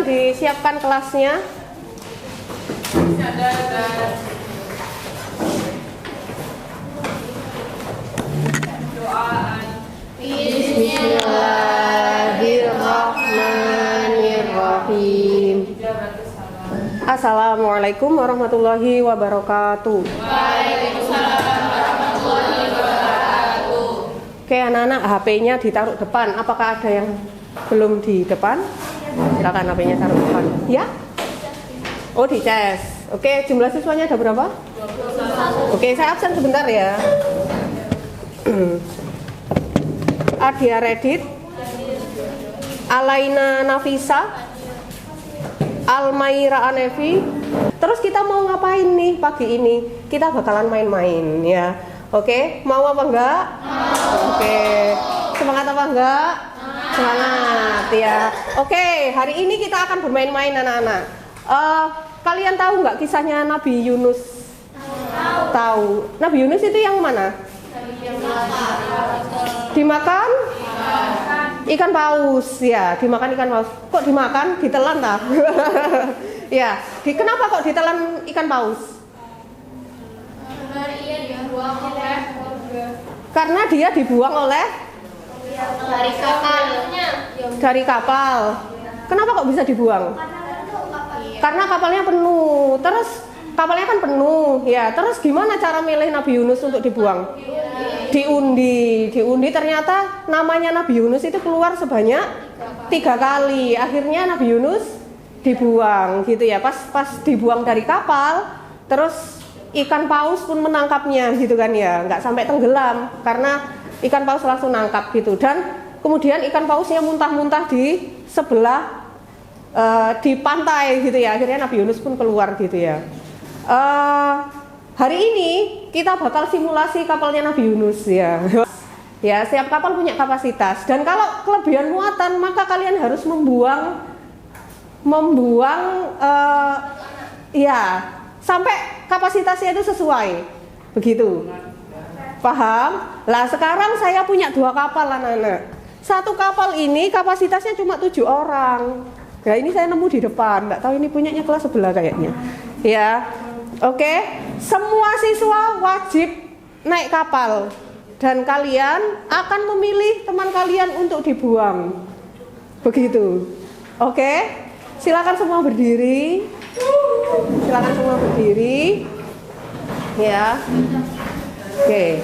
disiapkan kelasnya. Bismillahirrahmanirrahim. Assalamualaikum warahmatullahi wabarakatuh. Waalaikumsalam warahmatullahi wabarakatuh. Oke, anak-anak, HP-nya ditaruh depan. Apakah ada yang belum di depan? Silakan HP-nya taruh depan. Ya? Oh, dicas. Oke, jumlah siswanya ada berapa? 21. Oke, saya absen sebentar ya. Adia Redit, Alaina Nafisa, Almaira Anevi. Terus kita mau ngapain nih pagi ini? Kita bakalan main-main ya. Oke, mau apa enggak? Oke, semangat apa enggak? Semangat ya. Oke, hari ini kita akan bermain-main anak-anak. Kalian tahu nggak kisahnya Nabi Yunus? Tahu. Nabi Yunus itu yang mana? Dimakan ikan paus ya, dimakan ikan paus. Kok dimakan? Ditelan tak? Ya, kenapa kok ditelan ikan paus? Karena dia dibuang oleh dari kapal. Kenapa kok bisa dibuang? Karena kapalnya penuh. Terus kapalnya kan penuh ya. Terus gimana cara milih Nabi Yunus untuk dibuang? Diundi ternyata namanya Nabi Yunus itu keluar sebanyak 3 kali. Akhirnya Nabi Yunus dibuang gitu ya. Pas dibuang dari kapal, terus ikan paus pun menangkapnya gitu kan ya. Nggak sampai tenggelam karena ikan paus langsung nangkap gitu. Dan kemudian ikan pausnya muntah-muntah di sebelah di pantai gitu ya. Akhirnya Nabi Yunus pun keluar gitu ya. Hari ini kita bakal simulasi kapalnya Nabi Yunus ya. Ya, setiap kapal punya kapasitas dan kalau kelebihan muatan maka kalian harus membuang ya sampai kapasitasnya itu sesuai. Begitu. Paham? Lah sekarang saya punya 2 kapal anak-anak. Satu kapal ini kapasitasnya cuma 7 orang. Nah ini saya nemu di depan, nggak tahu ini punyanya kelas sebelah kayaknya. Ya, oke. Semua siswa wajib naik kapal dan kalian akan memilih teman kalian untuk dibuang. Begitu. Oke. Silakan semua berdiri. Silakan semua berdiri. Ya. Oke.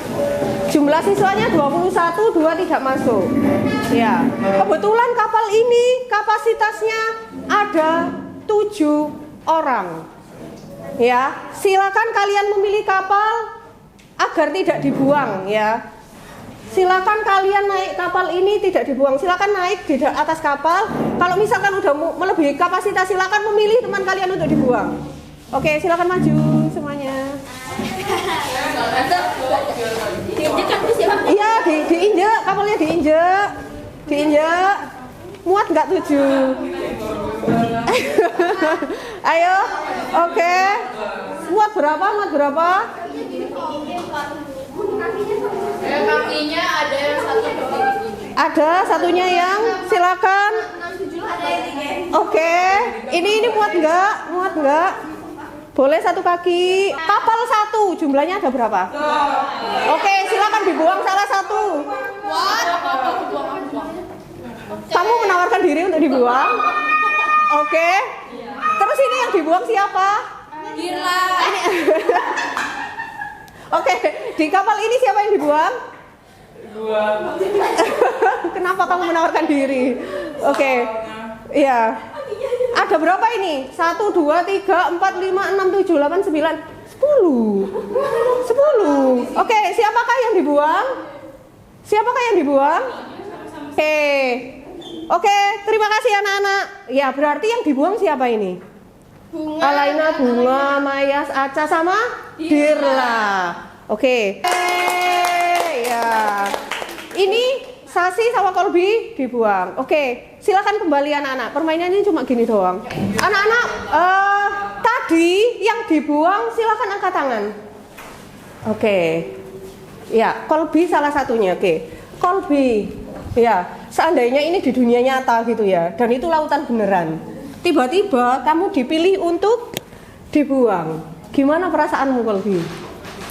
Jumlah siswanya 21, 2 tidak masuk. Ya. Kebetulan kapal ini kapasitasnya ada 7 orang. Ya, silakan kalian memilih kapal agar tidak dibuang ya. Silakan kalian naik kapal ini tidak dibuang. Silakan naik di atas kapal. Kalau misalkan udah melebihi kapasitas, silakan memilih teman kalian untuk dibuang. Oke, silakan maju semuanya. Iya, diinjek, kapalnya diinjek. Diinjek. Muat nggak 7? Ayo, oke. Muat berapa? Muat berapa? Kakinya ada yang satu Ada satunya yang silakan. Oke. Ini muat nggak? Muat nggak? Boleh 1 kaki. Kapal 1, jumlahnya ada berapa? Oke, silakan dibuang salah 1. Kamu menawarkan diri untuk dibuang? Oke. Terus ini yang dibuang siapa? Gila. Oke, di kapal ini siapa yang dibuang? Kenapa kamu menawarkan diri? Oke. Iya. Ada berapa ini? 1, 2, 3, 4, 5, 6, 7, 8, 9, 10. 10. Oke, siapakah yang dibuang? Siapakah yang dibuang? Oke, terima kasih anak-anak. Ya, berarti yang dibuang siapa ini? Bunga. Alaina, Bunga, Mayas, Aca sama Dirla. Oke. Ya. Ini Sasi sama Kolbi dibuang. Oke, silakan kembali anak-anak. Permainannya cuma gini doang. Anak-anak, tadi yang dibuang silakan angkat tangan. Oke. Ya, Kolbi salah satunya. Oke. Kolbi. Ya, seandainya ini di dunia nyata gitu ya, dan itu lautan beneran. tiba-tiba kamu dipilih untuk dibuang. Gimana perasaanmu, Kolbi?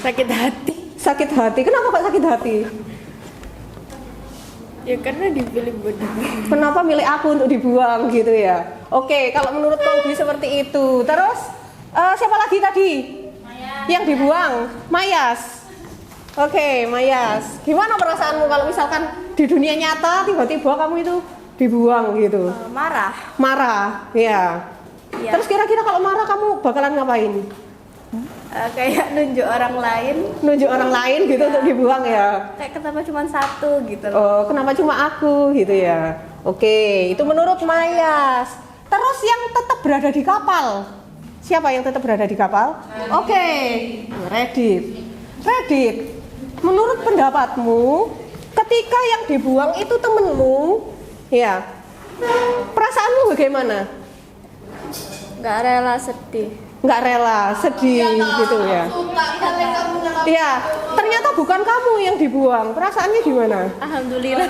Sakit hati. Sakit hati. Kenapa kok sakit hati? Ya karena dipilih buat dibuang. Kenapa milih aku untuk dibuang gitu ya? Oke, kalau menurut Kolbi seperti itu. Terus siapa lagi tadi? Yang dibuang? Mayas. Oke, Mayas. Gimana perasaanmu kalau misalkan di dunia nyata tiba-tiba kamu itu dibuang gitu? Marah. Marah, ya. Iya. Terus kira-kira kalau marah kamu bakalan ngapain? Kayak nunjuk orang lain. Nunjuk orang lain gitu untuk dibuang ya? Kayak kenapa cuma satu gitu loh. Oh, kenapa cuma aku gitu ya? Oke, itu menurut Mayas. Terus yang tetap berada di kapal? Siapa yang tetap berada di kapal? Oke, Reddit. Menurut pendapatmu, ketika yang dibuang itu temenmu, ya, perasaanmu bagaimana? Nggak rela sedih. Nggak rela, sedih gitu ya? Iya, ternyata bukan kamu yang dibuang. Perasaannya gimana? Alhamdulillah.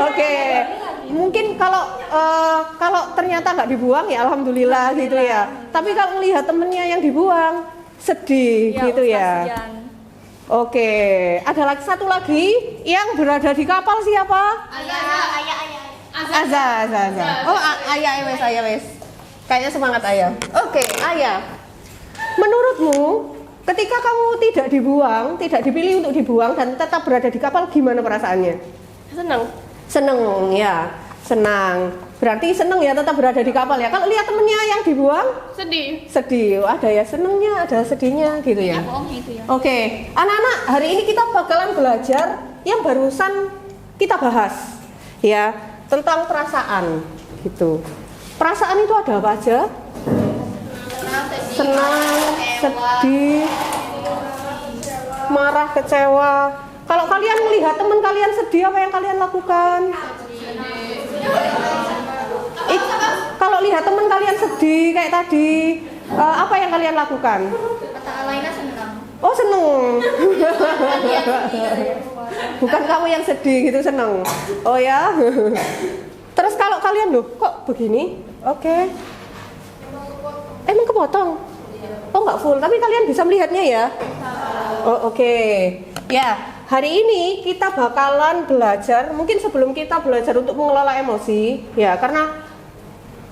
Oke, mungkin kalau ternyata nggak dibuang ya alhamdulillah gitu ya. Tapi kalau melihat temennya yang dibuang, sedih gitu ya. Kasihan. Oke, ada lagi satu lagi yang berada di kapal siapa? Azza. Oh, Ayah wes. Kayaknya semangat Ayah. Oke, Ayah. Menurutmu, ketika kamu tidak dibuang, tidak dipilih untuk dibuang dan tetap berada di kapal, gimana perasaannya? Seneng ya, senang. Berarti seneng ya tetap berada di kapal ya. Kalau lihat temennya yang dibuang, sedih. Oh, ada ya senengnya, ada sedihnya gitu ya. Oke, anak-anak, hari ini kita bakalan belajar yang barusan kita bahas ya, tentang perasaan gitu. Perasaan itu ada apa aja? Senang, sedih, marah, kecewa. Kalau kalian melihat teman kalian sedih, apa yang kalian lakukan? Kalau lihat teman kalian sedih kayak tadi, apa yang kalian lakukan? Oh, seneng. Bukan kamu yang sedih gitu, seneng. Oh ya. Terus kalau kalian loh, kok begini? Oke. Emang kepotong? Oh, nggak full, tapi kalian bisa melihatnya ya. Oh, oke. Ya, hari ini kita bakalan belajar, mungkin sebelum kita belajar untuk mengelola emosi, ya karena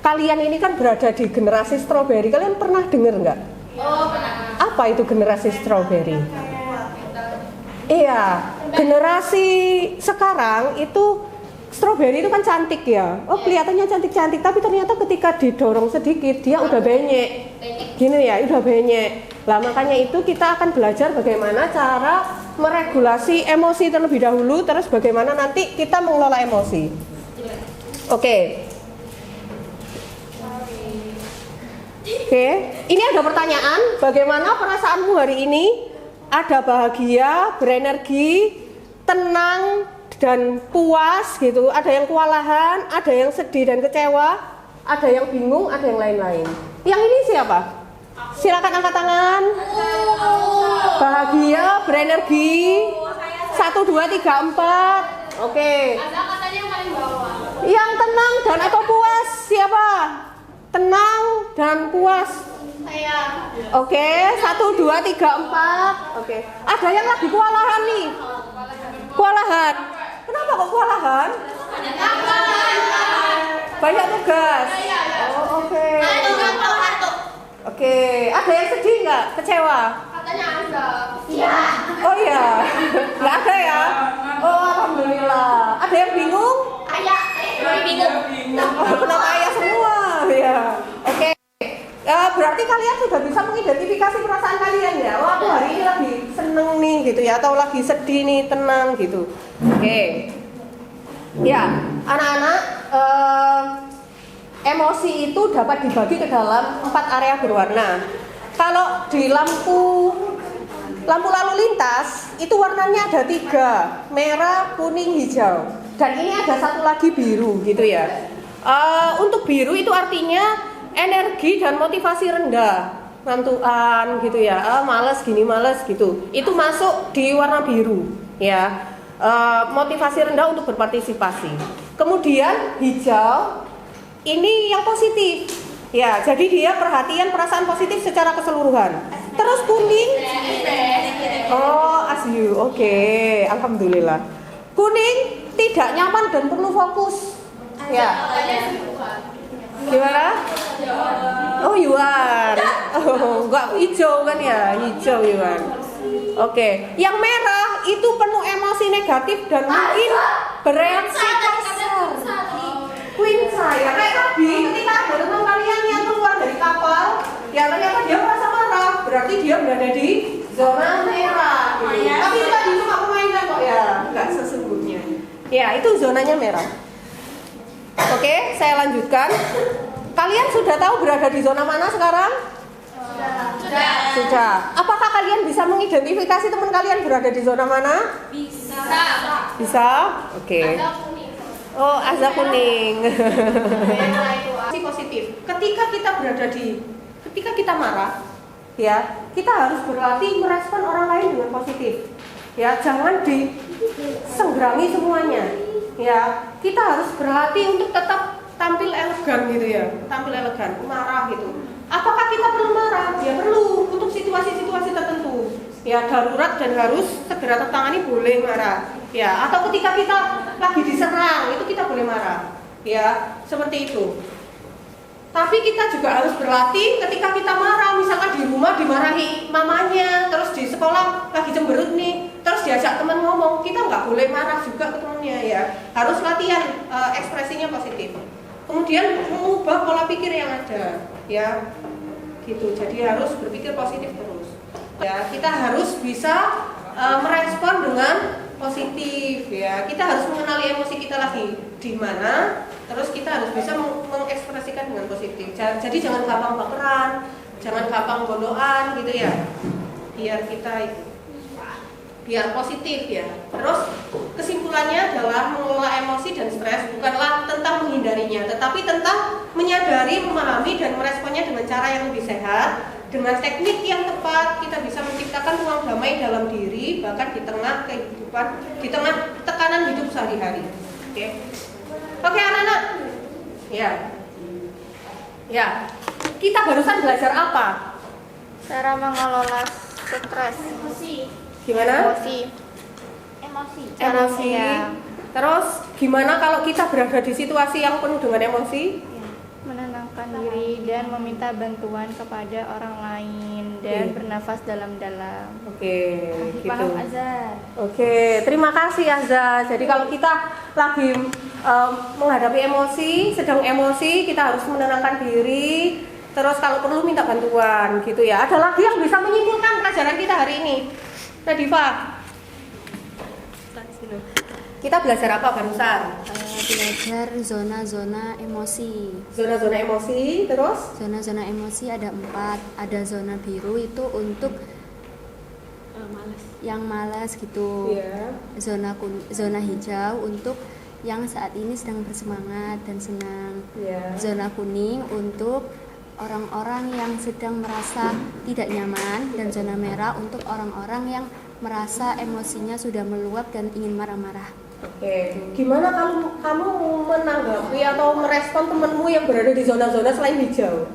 kalian ini kan berada di generasi strawberry. Kalian pernah dengar nggak? Oh, pernah. Apa itu generasi strawberry? Iya, generasi sekarang itu strawberry itu kan cantik ya. Oh, kelihatannya cantik-cantik, tapi ternyata ketika didorong sedikit dia udah benyek. Gini ya, udah benyek. Lah makanya itu kita akan belajar bagaimana cara meregulasi emosi terlebih dahulu, terus bagaimana nanti kita mengelola emosi. Oke, ini ada pertanyaan, bagaimana perasaanmu hari ini? Ada bahagia, berenergi, tenang, dan puas gitu. Ada yang kewalahan, ada yang sedih dan kecewa, ada yang bingung, ada yang lain-lain. Yang ini siapa? Silakan angkat tangan. Bahagia, berenergi. 1, 2, 3, 4. Oke. Yang tenang dan atau puas siapa? Tenang dan puas. Oke, 1, 2, 3, 4. Oke. Ada yang lagi kewalahan nih. Kewalahan. Kenapa kok kewalahan? Banyak tugas. Oh, oke. Oke. Ada yang sedih nggak? Kecewa? Oh iya. Nggak ada ya? Oh, alhamdulillah. Ada yang bingung? Oh, kenapa ayah semua? Ya. Oke. Berarti kalian sudah bisa mengidentifikasi perasaan kalian ya. Oh, aku hari ini lagi seneng nih gitu ya, atau lagi sedih nih, tenang gitu. Oke. Ya, anak-anak, emosi itu dapat dibagi ke dalam 4 area berwarna. Kalau di lampu lalu lintas itu warnanya ada 3, merah, kuning, hijau. Dan ini ada satu lagi biru gitu ya. Untuk biru itu artinya energi dan motivasi rendah, ngantukan gitu ya, males gitu. Itu masuk di warna biru ya. Motivasi rendah untuk berpartisipasi. Kemudian hijau, ini yang positif. Ya, jadi dia perhatian perasaan positif secara keseluruhan. Terus kuning, oh as you, oke, alhamdulillah. Kuning tidak nyaman dan perlu fokus. Ya. Gimana? Oh Yuan. Oh enggak hijau kan ya, hijau Yuan. Oke, yang merah itu penuh emosi negatif dan mungkin bereaksi kasar. Queen saya kayak tadi ketika ada teman kalian yang keluar dari kapal, ya ternyata dia merasa marah, berarti dia berada di zona merah. Tapi itu tadi cuma permainan kok ya, enggak sesungguhnya. Ya itu zonanya merah. Oke, saya lanjutkan. Kalian sudah tahu berada di zona mana sekarang? Sudah. Apakah kalian bisa mengidentifikasi teman kalian berada di zona mana? Bisa? Oke. Oh, azab kuning. Positif. Ketika kita marah, ya, kita harus berlatih merespon orang lain dengan positif. Ya, jangan disenggerangi semuanya. Ya, kita harus berlatih untuk tetap tampil elegan gitu ya, tampil elegan, marah gitu. Apakah kita perlu marah? Ya perlu untuk situasi-situasi tertentu. Ya darurat dan harus segera tertangani boleh marah. Ya atau ketika kita lagi diserang itu kita boleh marah. Ya seperti itu. Tapi kita juga harus berlatih ketika kita marah, misalkan di rumah dimarahi mamanya, terus di sekolah lagi cemberut nih, terus diajak teman ngomong, kita nggak boleh marah juga ke temannya ya. Harus latihan ekspresinya positif. Kemudian mengubah pola pikir yang ada, ya, gitu. Jadi harus berpikir positif terus. Ya, kita harus bisa merespon dengan positif, ya. Kita harus mengenali emosi kita lagi di mana, terus kita harus bisa mengekspresikan dengan positif. Jadi jangan gampang baperan, jangan gampang bodohan, gitu ya. Biar positif ya. Terus kesimpulannya adalah mengelola emosi dan stres bukanlah tentang menghindarinya, tetapi tentang menyadari, memahami dan meresponnya dengan cara yang lebih sehat. Dengan teknik yang tepat kita bisa menciptakan ruang damai dalam diri, bahkan di tengah kehidupan, di tengah tekanan hidup sehari-hari. Oke anak-anak. Ya. Kita barusan belajar apa? Cara mengelola stres. Gimana? Emosi. Ya. Terus gimana kalau kita berada di situasi yang penuh dengan emosi? Menenangkan diri dan meminta bantuan kepada orang lain dan bernafas dalam-dalam. Oke, gitu. Paham Azhar? Oke, terima kasih Azza. Jadi kalau kita lagi menghadapi emosi, sedang emosi, kita harus menenangkan diri. Terus kalau perlu minta bantuan, gitu ya. Ada lagi yang bisa menyimpulkan pelajaran kita hari ini? Nadifa. Kita belajar apa barusan? Belajar zona-zona emosi. Zona-zona emosi, terus? Zona-zona emosi ada 4. Ada zona biru itu untuk yang malas gitu. Iya. Zona hijau untuk yang saat ini sedang bersemangat dan senang. Iya. Zona kuning untuk orang-orang yang sedang merasa tidak nyaman, dan zona merah untuk orang-orang yang merasa emosinya sudah meluap dan ingin marah-marah. Oke, gimana kalau kamu menanggapi atau merespon temanmu yang berada di zona-zona selain hijau?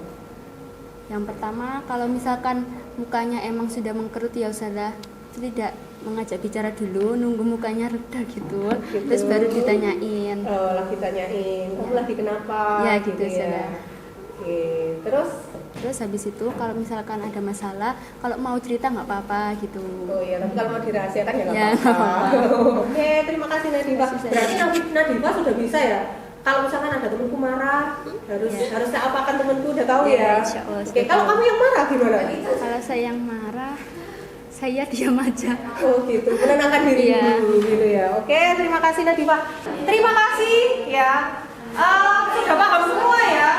Yang pertama, kalau misalkan mukanya emang sudah mengkerut, ya usahlah, tidak mengajak bicara dulu, nunggu mukanya reda gitu. Terus baru ditanyain. Oh, lagi tanyain, kamu lagi kenapa? Ya gitu ya. Oke, terus habis itu kalau misalkan ada masalah, kalau mau cerita nggak apa-apa gitu. Oh iya, tapi kalau mau dirahasiakan ya Ya, nggak apa-apa. Oke, terima kasih Nadifa. Berarti Nadifa sudah bisa ya. Kalau misalkan ada temanku marah, harus saya apakan temanku, udah tahu ya. Insya Allah, Oke, kalau kamu yang marah gimana? Kalau saya yang marah, saya diam aja. Oh gitu, menenangkan diri Iya. dulu gitu ya. Oke, terima kasih Nadifa. Terima kasih ya. Sudah paham semua ya?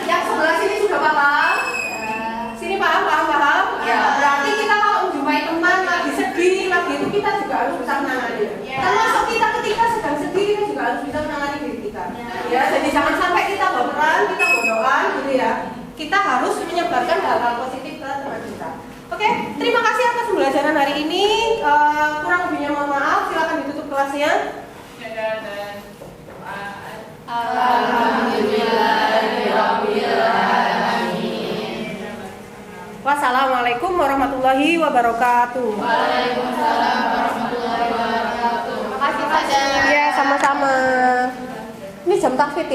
Yang sebelah sini sudah paham? Sini paham? Ya. Berarti kita kalau menjumpai teman lagi sedih, lagi itu kita juga harus bisa menangani. Termasuk kita ketika sedang sedih, kita juga harus bisa menangani diri kita. Ya, jadi jangan sampai kita baperan, kita bodohan gitu ya. Kita harus menyebarkan hal-hal positif ke teman kita. Oke, terima kasih atas pembelajaran hari ini. Kurang lebihnya mohon maaf. Silakan ditutup kelasnya. Wassalamualaikum warahmatullahi wabarakatuh. Terima kasih Pak. Iya, sama-sama. Ini jam tahfidz ya?